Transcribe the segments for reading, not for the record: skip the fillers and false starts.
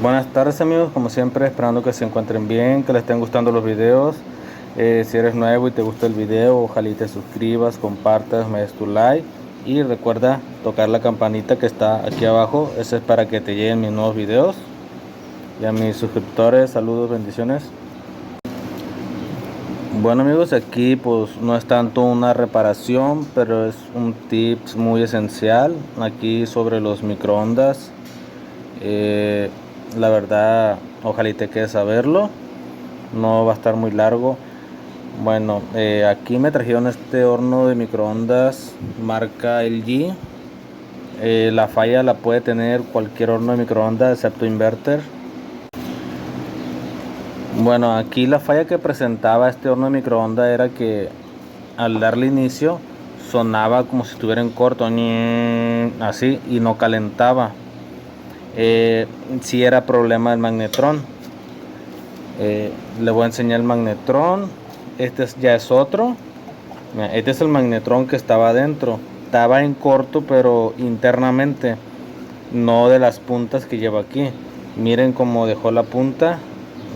Buenas tardes amigos, como siempre esperando que se encuentren bien, que les estén gustando los videos. Si eres nuevo y te gusta el video, ojalá y te suscribas, compartas, me des tu like y recuerda tocar la campanita que está aquí abajo. Ese es para que te lleguen mis nuevos videos. Y a mis suscriptores, saludos, bendiciones. Bueno amigos, aquí pues no es tanto una reparación, pero es un tips muy esencial aquí sobre los microondas. La verdad, ojalá y te quede saberlo, no va a estar muy largo. Bueno, aquí me trajeron este horno de microondas marca LG. La falla la puede tener cualquier horno de microondas excepto inverter. Bueno, aquí la falla que presentaba este horno de microondas era que al darle inicio sonaba como si estuviera en corto, así, y no calentaba. Sí era problema del magnetrón. Le voy a enseñar el magnetrón. Ya es otro. Mira, este es el magnetrón que estaba adentro. Estaba en corto, pero internamente, no de las puntas que lleva aquí. Miren cómo dejó la punta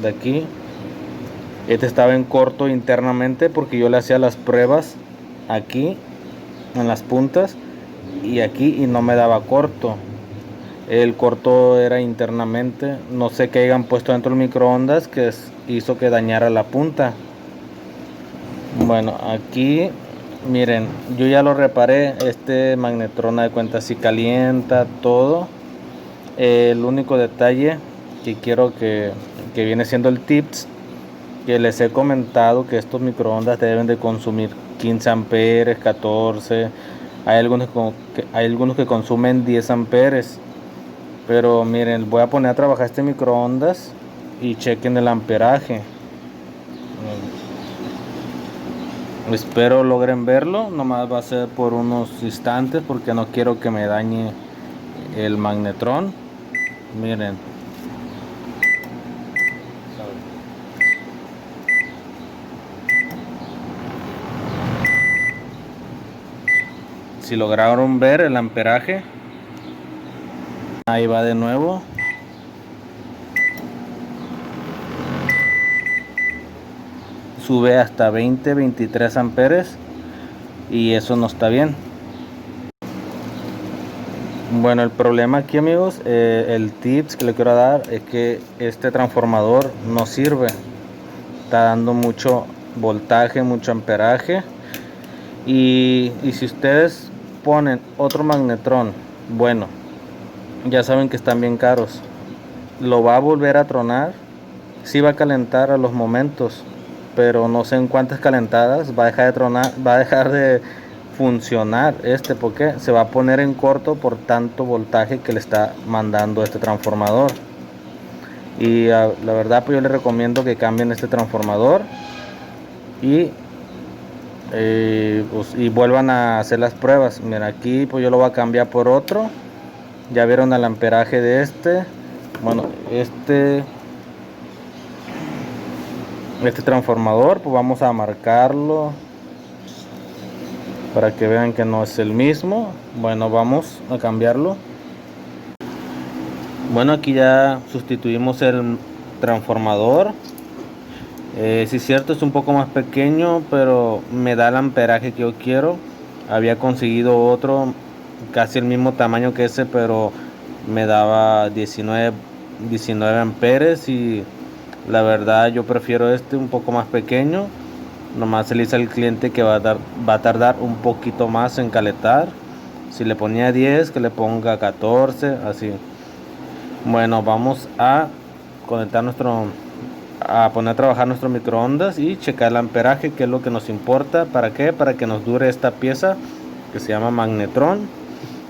de aquí. Este estaba en corto internamente porque yo le hacía las pruebas aquí en las puntas y aquí y no me daba corto. El corto era internamente. No sé qué hayan puesto dentro del microondas que hizo que dañara la punta. Bueno, aquí miren, yo ya lo reparé. Este magnetrón de cuenta si calienta todo. El único detalle que quiero que viene siendo el tips, que les he comentado que estos microondas deben de consumir 15 amperes, 14. Hay algunos que consumen 10 amperes. Pero miren, voy a poner a trabajar este microondas y chequen el amperaje. Espero logren verlo, nomás va a ser por unos instantes porque no quiero que me dañe el magnetrón. Miren. Si lograron ver el amperaje, ahí va de nuevo. Sube hasta 20-23 amperes y eso no está bien. Bueno, el problema aquí amigos, el tips que le quiero dar es que este transformador no sirve. Está dando mucho voltaje, mucho amperaje. Y si ustedes ponen otro magnetrón, bueno, ya saben que están bien caros, lo va a volver a tronar. Sí va a calentar a los momentos, pero no sé en cuántas calentadas va a dejar de tronar, va a dejar de funcionar porque se va a poner en corto por tanto voltaje que le está mandando este transformador. Y la verdad pues yo les recomiendo que cambien este transformador y y vuelvan a hacer las pruebas. Mira, aquí pues yo lo voy a cambiar por otro. Ya vieron el amperaje de este. Bueno, este transformador pues vamos a marcarlo para que vean que no es el mismo. Bueno, vamos a cambiarlo. Bueno, aquí ya sustituimos el transformador. Sí es cierto, es un poco más pequeño, pero me da el amperaje que yo quiero. Había conseguido otro casi el mismo tamaño que ese, pero me daba 19 amperes y la verdad yo prefiero este un poco más pequeño. Nomás se le dice al cliente que va a tardar un poquito más en calentar. Si le ponía 10, que le ponga 14, así. Bueno, vamos a conectar a poner a trabajar nuestro microondas y checar el amperaje, que es lo que nos importa. ¿Para qué? Para que nos dure esta pieza que se llama magnetrón,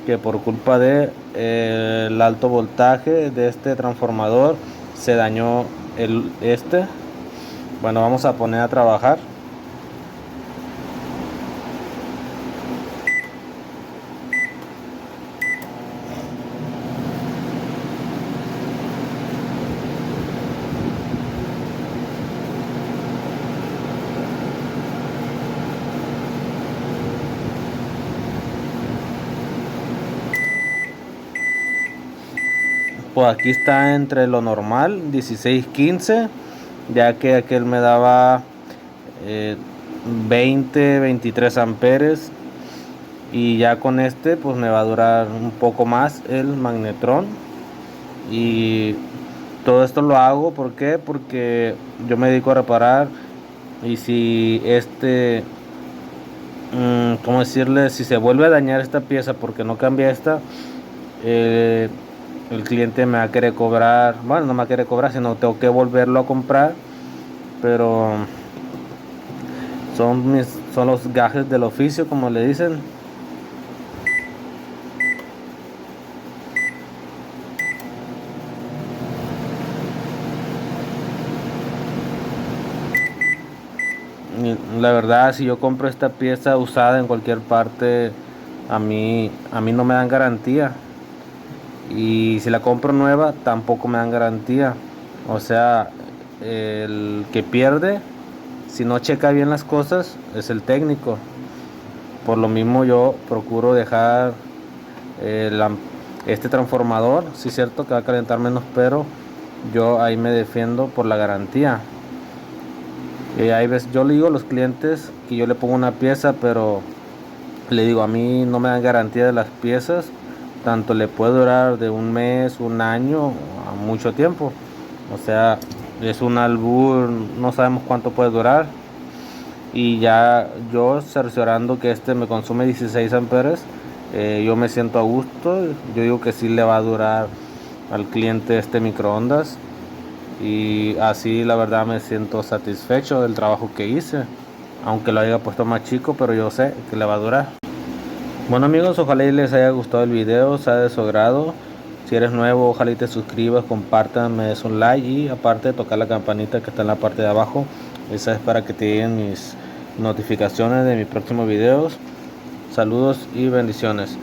que por culpa de el alto voltaje de este transformador se dañó bueno, vamos a poner a trabajar. Pues aquí está entre lo normal, 16-15, ya que aquel me daba 20-23 amperes, y ya con este pues me va a durar un poco más el magnetron. Y todo esto lo hago, ¿por qué? Porque yo me dedico a reparar, y si ¿cómo decirle? Si se vuelve a dañar esta pieza porque no cambia esta, eh, el cliente me va a querer cobrar, bueno, no me va a querer cobrar, sino tengo que volverlo a comprar, pero son los gajes del oficio, como le dicen. Y la verdad, si yo compro esta pieza usada en cualquier parte, a mí no me dan garantía. Y si la compro nueva, tampoco me dan garantía. O sea, el que pierde, si no checa bien las cosas, es el técnico. Por lo mismo yo procuro dejar este transformador, sí es cierto que va a calentar menos, pero yo ahí me defiendo por la garantía. Hay veces, yo le digo a los clientes que yo le pongo una pieza, pero le digo, a mí no me dan garantía de las piezas, tanto le puede durar de un mes, un año, a mucho tiempo. O sea, es un albur, no sabemos cuánto puede durar. Y ya yo cerciorando que este me consume 16 amperes, yo me siento a gusto. Yo digo que sí le va a durar al cliente este microondas, y así la verdad me siento satisfecho del trabajo que hice, aunque lo haya puesto más chico, pero yo sé que le va a durar. Bueno amigos, ojalá y les haya gustado el video, sea de su agrado. Si eres nuevo, ojalá y te suscribas, compartan, me des un like, y aparte de tocar la campanita que está en la parte de abajo, esa es para que te lleguen mis notificaciones de mis próximos videos. Saludos y bendiciones.